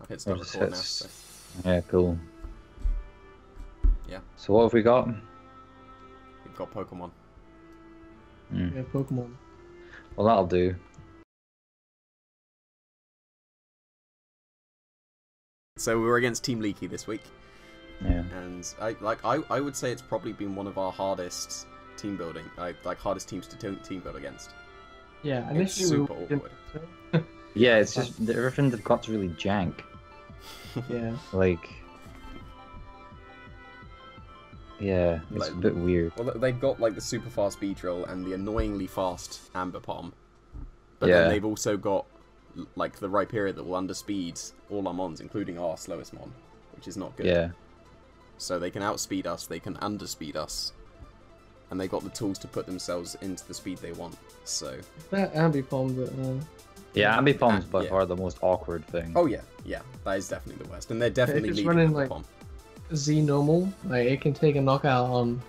I've hit start record now. So. Yeah, cool. Yeah. So what have we got? We've got Pokemon. Yeah, Pokemon. Well, that'll do. So we were against Team Leaky this week. Yeah. And I would say it's probably been one of our hardest team building, hardest teams to team build against. Yeah, It's initially super we awkward. Yeah, it's just everything they've got's really jank. Yeah. Like, yeah, it's Like- a bit weird. Well, they've got like the super fast Beedrill and the annoyingly fast Ambipom. But Yeah. then they've also got like the Rhyperior that will underspeed all our mons, including our slowest mon, which is not good. Yeah. So they can outspeed us, they can underspeed us, and they got the tools to put themselves into the speed they want. So. That Ambipom that Yeah, Ambipom's by yeah. far the most awkward thing. Oh yeah, yeah, that is definitely the worst, and they're definitely it's leading running, like- Ambipom. Z normal, like it can take a knockout on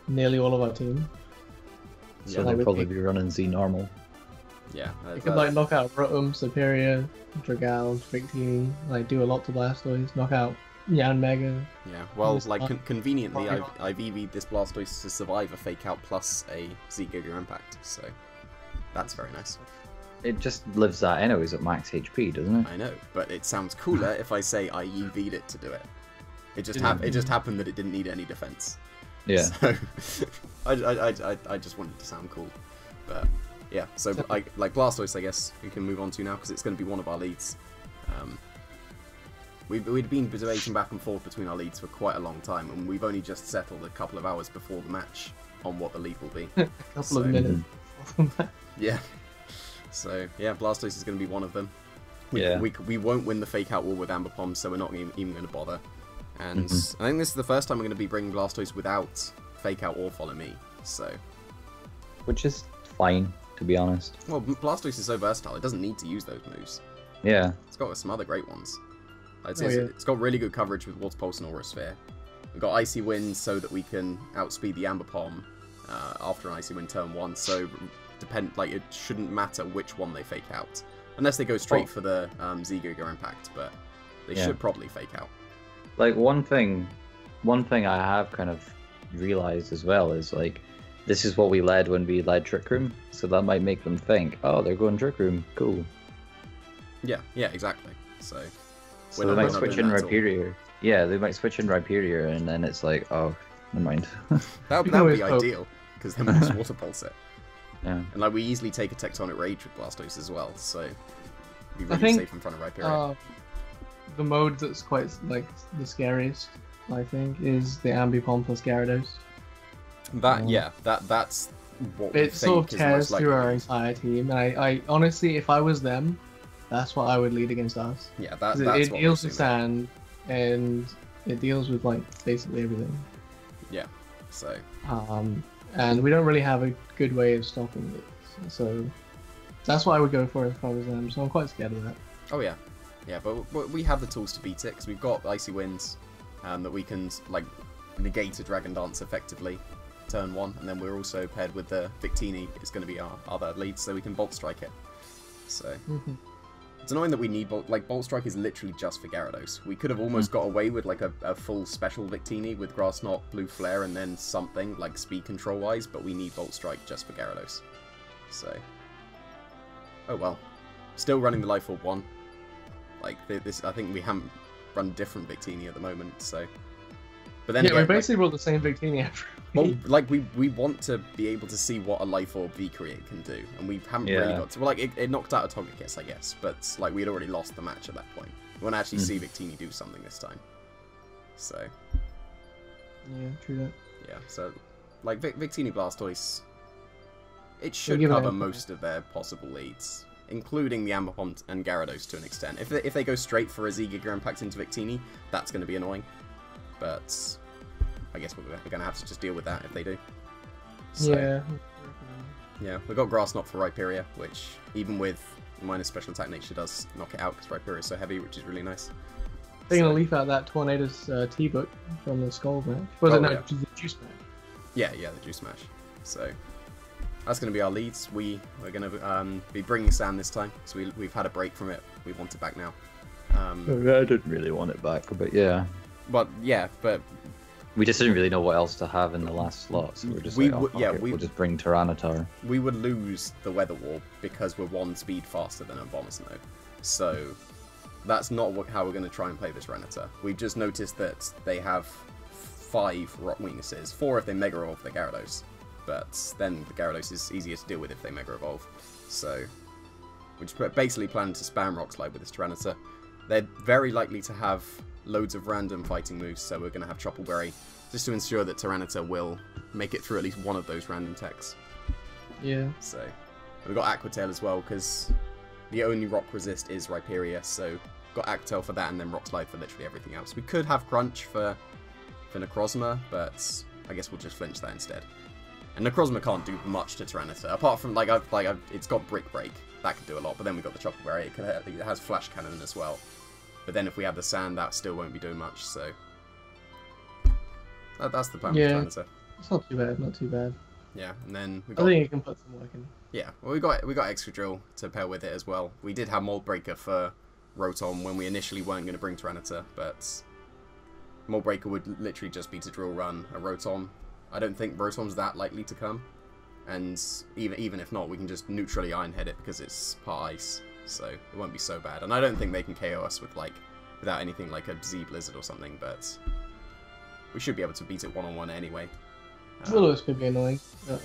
nearly all of our team. So Yeah, they'll like, probably be running Z normal. Yeah, It can like knock out Rotom, Superior, Dragal, Victini, like do a lot to Blastoise, knock out Yanmega. yeah. Well, Just like not- conveniently, not- I've EV'd this Blastoise to survive a Fake Out plus a Z Giga Impact, so that's very nice. It just lives that anyways at max HP, doesn't it? I know, but it sounds cooler if I say I EV'd it to do it. It just Yeah. it just happened that it didn't need any defense. Yeah. So I just wanted to sound cool, but yeah. So like Blastoise, I guess we can move on to now because it's going to be one of our leads. We'd been debating back and forth between our leads for quite a long time, and we've only just settled a couple of hours before the match on what the lead will be. A couple So- of minutes. Yeah. So yeah, Blastoise is going to be one of them. Yeah. We won't win the Fake Out War with Ambipom, so we're not even going to bother. And I think this is the first time we're going to be bringing Blastoise without Fake Out or Follow Me. So, Which is fine, to be honest. well, Blastoise is so versatile; it doesn't need to use those moves. Yeah. It's got some other great ones. I'd say Oh, yeah. it's got really good coverage with Water Pulse and Aura Sphere. We've got Icy Wind so that we can outspeed the Ambipom after an Icy Wind turn 1. So it shouldn't matter which one they fake out, unless they go straight for the Z Giga Impact. But they Yeah. should probably fake out. Like one thing I have kind of realized as well is like this is what we led when we led Trick Room, so that might make them think, oh, they're going Trick Room, cool. Yeah, exactly. So So We're they not- might we're not switch doing in that at all. Rhyperior. Yeah, they might switch in Rhyperior, and then it's like, oh, never mind. that can would be always hope. ideal, because then we'll just Water Pulse it. Yeah. And like we easily take a Tectonic Rage with Blastoise as well, so it'd be I really think, safe in front of Rhyperior. the mode that's quite like the scariest, I think, is the Ambipom plus Gyarados. That's what we It sort think of is tears most likely. through our entire team, and I honestly, if I was them, that's what I would lead against us. Yeah, 'Cause that's it what deals we're with seeing. sand, and it deals with like basically everything. Yeah, so And we don't really have a good way of stopping it, so that's what I would go for if I was them. So I'm quite scared of that. oh yeah, but we have the tools to beat it because we've got Icy Winds that we can like negate a Dragon Dance effectively turn 1, and then we're also paired with the Victini. It's going to be our other lead, so we can Bolt Strike it. So it's annoying that we need Bolt Strike is literally just for Gyarados. We could have almost got away with like a full special Victini with Grass Knot, Blue Flare, and then something like speed control wise, but we need Bolt Strike just for Gyarados. So, oh well. Still running the Life Orb 1. Like this, I think we haven't run different Victini at the moment. So, but then Yeah, again, we basically rolled the same Victini every well, week. like we want to be able to see what a Life Orb V-Create can do, and we haven't really Yeah. got to. Well, like it knocked out a Togekiss, I guess, but like we had already lost the match at that point. We want to actually see Victini do something this time. So Yeah, true that. yeah, so like Victini Blastoise, it should give it cover a- most of their possible leads, including the Ambipom and Gyarados to an extent. If they go straight for a Z Giga Impact into Victini, that's going to be annoying. But I guess we're going to have to just deal with that if they do. So, Yeah. yeah, we've got Grass Knot for Rhyperior, which even with minus special attack nature does knock it out because Rhyperior is so heavy, which is really nice. They're So- gonna leaf out that Tornadus T-book from the Skull match. Was Oh, it no, yeah. the Juice match? Yeah, the Juice Smash. So that's going to be our leads. We're going to be bringing Sand this time, so we've had a break from it. We want it back now. I didn't really want it back, but yeah. But yeah, but We just didn't really know what else to have in the last slot, so we're just we'll just bring Tyranitar. we would lose the Weather Wall because we're 1 speed faster than Abomasnow. So that's not how we're going to try and play this Renator. We've just noticed that they have 5 rock weaknesses, 4 if they Mega Evolve the Gyarados, but then the Gyarados is easier to deal with if they Mega Evolve. So we're just basically planning to spam Rock Slide with this Tyranitar. They're very likely to have loads of random fighting moves, so we're going to have Chople Berry just to ensure that Tyranitar will make it through at least one of those random techs. Yeah. So we've got Aqua Tail as well, because the only rock resist is Rhyperior, so got Aqua Tail for that and then Rock Slide for literally everything else. We could have Crunch for Necrozma, but I guess we'll just flinch that instead. And Necrozma can't do much to Tyranitar, apart from it's got Brick Break, that could do a lot, but then we've got the Chople Berry, it has Flash Cannon as well. But then if we have the Sand, that still won't be doing much, so that's the plan for Tyranitar. It's not too bad, not too bad. Yeah, and then we I got... think you can put some work in. Yeah, well, we got Excadrill to pair with it as well. We did have Mold Breaker for Rotom when we initially weren't going to bring Tyranitar, but Mold Breaker would literally just be to Drill Run a Rotom. I don't think Rotom's that likely to come, and even if not, we can just neutrally Iron Head it because it's part Ice, so it won't be so bad. And I don't think they can KO us with without anything like a Z Blizzard or something, but we should be able to beat it one-on-one anyway. Willows could be annoying, but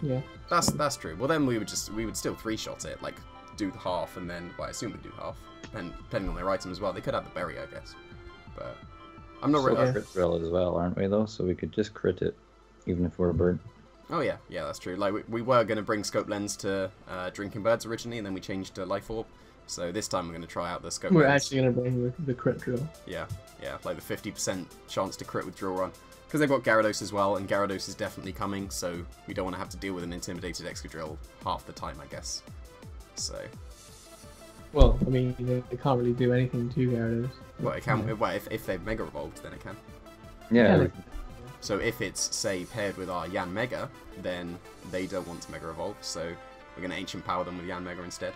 yeah. That's true. Well, then we would still 3-shot it, like do the half, and then I assume we'd do half, depending on their item as well. They could have the berry, I guess, but I'm not really. Crit drill as well, aren't we though? So we could just crit it, even if we're burnt. Oh yeah, that's true. Like we were going to bring Scope Lens to Drinking Birds originally, and then we changed to Life Orb. So this time we're going to try out the Scope Lens. We're actually going to bring the crit drill. Yeah, like the 50% chance to crit with Drill Run. Because they've got Gyarados as well, and Gyarados is definitely coming, so we don't want to have to deal with an intimidated Excadrill half the time, I guess. So... Well, I mean, they can't really do anything to Gyarados. Well, it can. Well, if they've Mega Evolved, then it can. Yeah. So if it's, say, paired with our Yan Mega, then they don't want to Mega Evolve, so we're going to Ancient Power them with Yan Mega instead.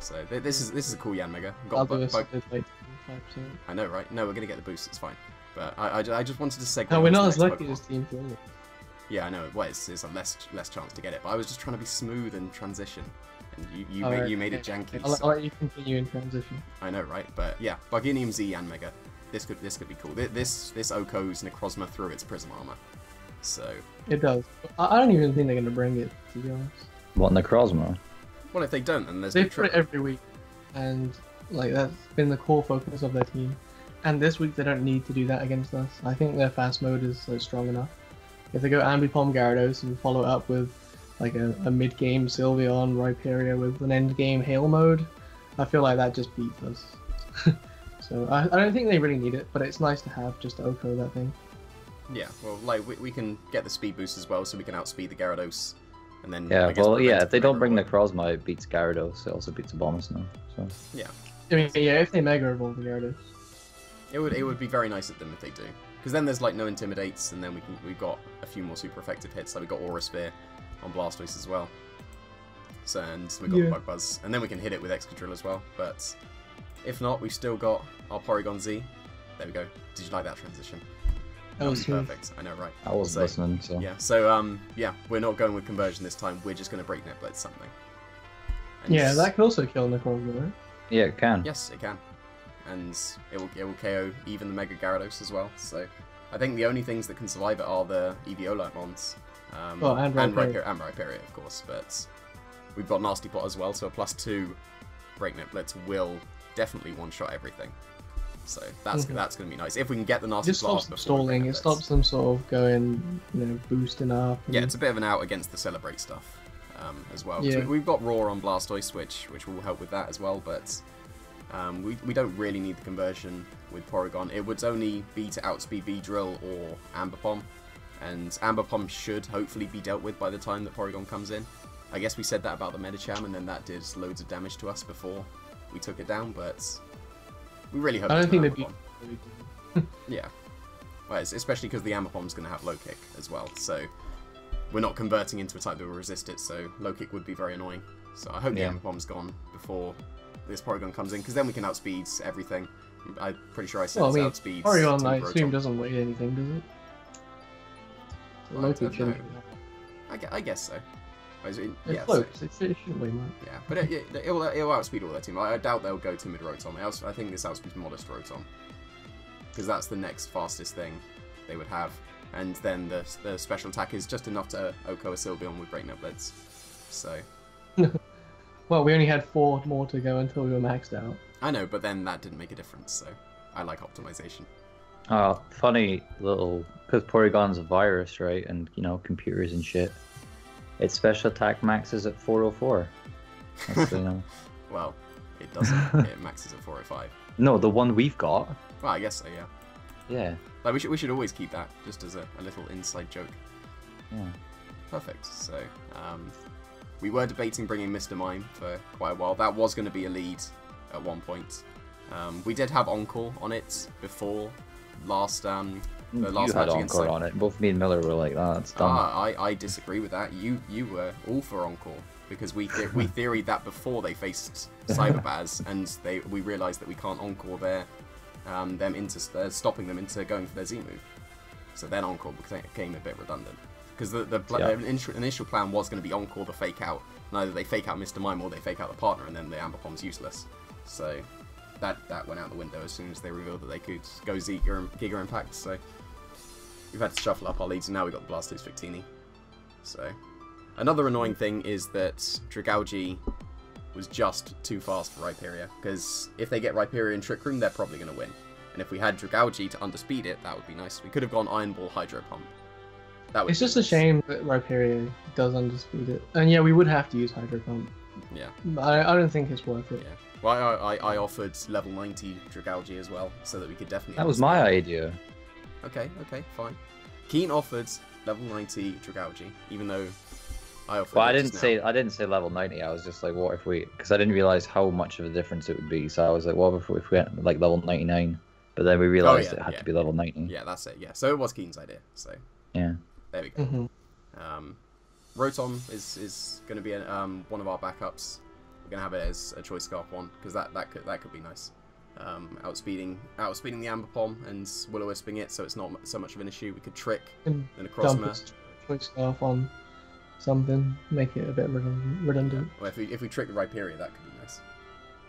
So this is a cool Yan Mega. I'll do a like 5%. I know, right? No, we're going to get the boost, it's fine. But I just wanted to segue. No, we're not as lucky as Team Forward. Yeah, I know. Well, it's a less chance to get it. But I was just trying to be smooth and transition, and you made it janky. I'll let you continue in transition. I know, right? But yeah, Barginium Z and Mega. This could be cool. This Oko's Necrozma through its Prism Armor. So it does. I don't even think they're gonna bring it, to be honest. What, Necrozma? Well, if they don't, then there's they put it every week, and like that's been the core focus of their team. And this week they don't need to do that against us. I think their fast mode is strong enough. If they go Ambipom Gyarados and follow up with like a mid-game Sylveon Rhyperior with an end-game Hail mode, I feel like that just beats us. So I don't think they really need it, but it's nice to have just to Oko that thing. Yeah, well, like we can get the speed boost as well, so we can outspeed the Gyarados, and then if they don't bring Necrozma, it beats Gyarados. It also beats Abomasnow. So yeah. I mean, yeah, if they Mega Evolve the Gyarados. It would be very nice at them if they do, because then there's like no Intimidates, and then we've got a few more super effective hits. Like we got Aura Sphere on Blastoise as well, so and we got Bug Buzz, and then we can hit it with Excadrill as well. But if not, we've still got our Porygon Z. There we go. Did you like that transition? That was perfect. I know, right? I wasn't listening. So yeah, so we're not going with conversion this time. We're just going to Breakneck Blitz something. And yeah, that could also kill Necrozma, right? Yeah, it can. Yes, it can. And it will KO even the Mega Gyarados as well. So I think the only things that can survive it are the EVO-like mons. And Rhyperior, of course. But we've got Nasty Plot as well, so a +2 Breakneck Blitz will definitely one-shot everything. So that's going to be nice. If we can get the Nasty Plot stops them stalling, it stops them sort of going, boosting up. Yeah, it's a bit of an out against the Celebrate stuff as well. Yeah. We've got Roar on Blastoise, which will help with that as well, but... we don't really need the conversion with Porygon. It would only be to outspeed Beedrill or Ambipom, and Ambipom should hopefully be dealt with by the time that Porygon comes in. I guess we said that about the Medicham, and then that did loads of damage to us before we took it down, but we really hope. I don't think they'd be. Yeah, well, especially because the Ambipom's going to have Low Kick as well, so we're not converting into a type that will resist it. So Low Kick would be very annoying. So I hope the Ambipom's gone before this Porygon comes in, because then we can outspeed everything. I'm pretty sure I said Well, I it's mean, outspeeds. Porygon, Team I Rotom. assume, doesn't weigh anything, does it? Well, I Loki don't shouldn't. know. I guess so. It Yeah, floats. It shouldn't weigh much. yeah, but it'll outspeed all their team. I doubt they'll go Timid Rotom. I think this outspeeds Modest Rotom. Because that's the next fastest thing they would have. And then the special attack is just enough to Oko a Sylveon with Breakneck Blitz. So, Well, we only had 4 more to go until we were maxed out. I know, but then that didn't make a difference, so I like optimization. Oh, funny little, because Porygon's a virus, right? And, you know, computers and shit. Its special attack maxes at 404. That's, you know. Well, it doesn't. It maxes at 405. No, the one we've got. Well, I guess so, yeah. Yeah. Like, we should always keep that, just as a little inside joke. Yeah. Perfect. So, we were debating bringing Mr. Mime for quite a while. That was going to be a lead at one point. We did have Encore on it before last the last You match had against. Encore on it. Both me and Miller were like, "Oh, that's dumb." I disagree with that. You were all for Encore because we theoried that before they faced Cyberbaz, and we realised that we can't Encore them into stopping them into going for their Z move. So then Encore became a bit redundant. Because the initial plan was going to be Encore the fake out. And either they fake out Mr. Mime or they fake out the partner, and then the Amber Bomb's useless. So that went out the window as soon as they revealed that they could go Giga Impact. So we've had to shuffle up our leads, and now we've got the Blastoise Victini. So another annoying thing is that Dragalge was just too fast for Rhyperior. Because if they get Rhyperior in Trick Room, they're probably going to win. And if we had Dragalge to underspeed it, that would be nice. We could have gone Iron Ball, Hydro Pump. It's just a shame that Rhyperior does underspeed it. And yeah, we would have to use Hydro Pump. Yeah. I don't think it's worth it. Yeah. Well, I offered level 90 Dragalge as well, so that we could definitely... That was my idea. Okay, fine. Keen offered level 90 Dragalge, even though I offered... Well, I didn't say level 90. I was just like, what if we... Because I didn't realize how much of a difference it would be. So I was like, what if we went like level 99? But then we realized it had to be level 90. Yeah, that's it. Yeah, so it was Keen's idea. So yeah. There we go. Mm-hmm. Rotom is going to be one of our backups. We're going to have it as a Choice Scarf one because that could be nice. Outspeeding the Amber Pom and Will-O-Wisping it, so it's not so much of an issue. We could trick and then across dump its Choice Scarf on something, make it a bit redundant. Well, if we trick the Rhyperior, that could be nice.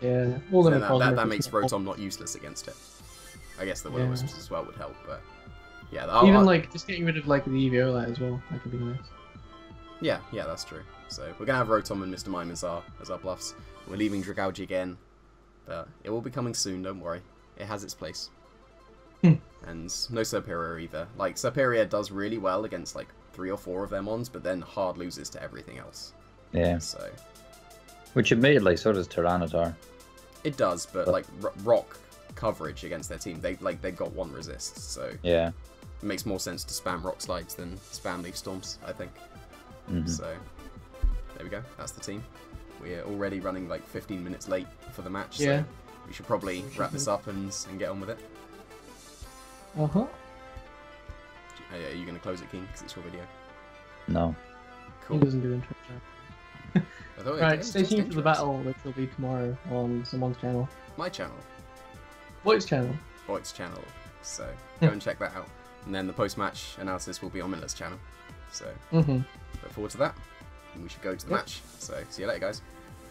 Yeah, So that makes Rotom not useless against it. I guess the Will-O-Wisps as well would help, but yeah. Even like just getting rid of like the Eviolite as well, that could be nice. Yeah, that's true. So we're gonna have Rotom and Mr. Mime as our bluffs. We're leaving Dragalge again, but it will be coming soon. Don't worry, it has its place. And no Serperior either. Like Serperior does really well against like 3 or 4 of their mons, but then hard loses to everything else. Yeah. So. Which admittedly, so does Tyranitar. It does, but like rock coverage against their team, they've got 1 resist, so yeah. It makes more sense to spam Rock Slides than spam Leaf Storms, I think. So, there we go. That's the team. We're already running like 15 minutes late for the match, so we should probably wrap this up and get on with it. Uh-huh. Are you going to close it, King, because it's your video? No. Cool. He doesn't do intro. Right, stay tuned for the battle, which will be tomorrow on someone's channel. My channel. Voight's channel. Voight's channel. So, go and check that out. And then the post-match analysis will be on Miller's channel. So, look forward to that. And we should go to the match. So, see you later, guys.